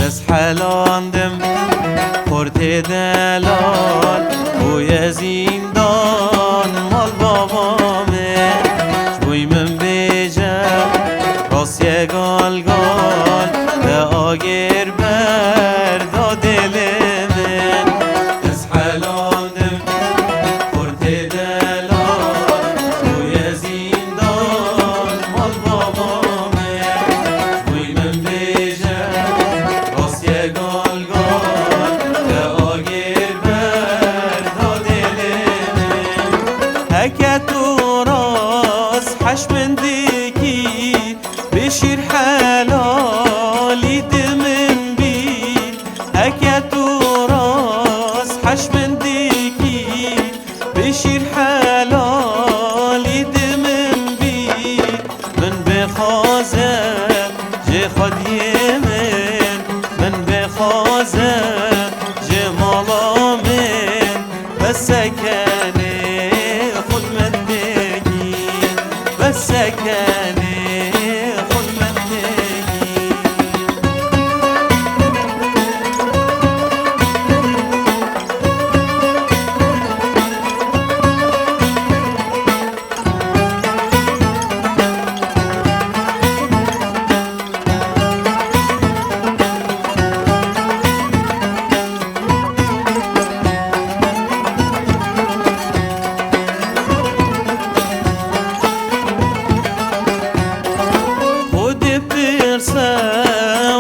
دست حلاندم خورد دلال بوی زندان مال بابامه شوی من بیجم راست گال گال به آگر بردا دل من دست حلاندم خورد دلال بوی زندان مال بابامه شوی من بیجم راست گال گال به آگر بردا دل من هکه تو راست حشمندگی بشیر حلالی دمن بید هکه تو راست حشمندگی بشیر حلالی دمن بید من بخوازم جه خودی من بخوازم جه مالا من بسکنه خود من بگی بسکنه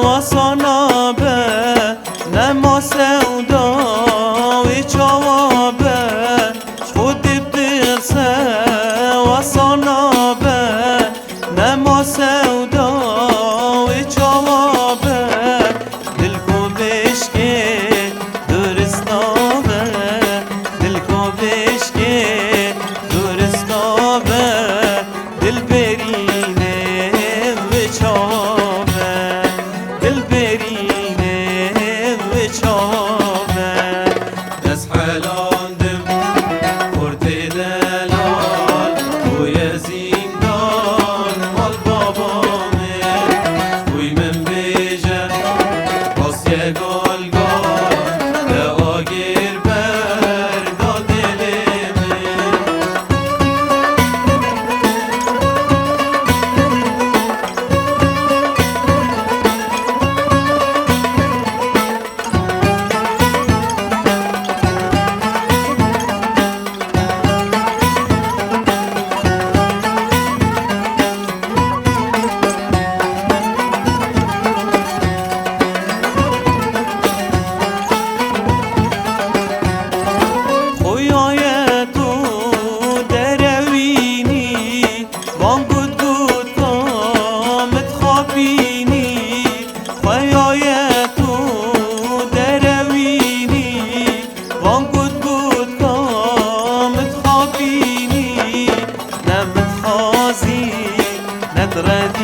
وصنابه نما سودا و جوابه خود برسه وصنابه نما سودا و جوابه دل کو بشکه درستابه دل کو بشکه درستابه دل برینه و چابه دل برینه و چابه دست حلاندم خورد دلال بوی زندان مال بابامه بوی من بیجم راست گال گال به آگر بردا دل من ندرد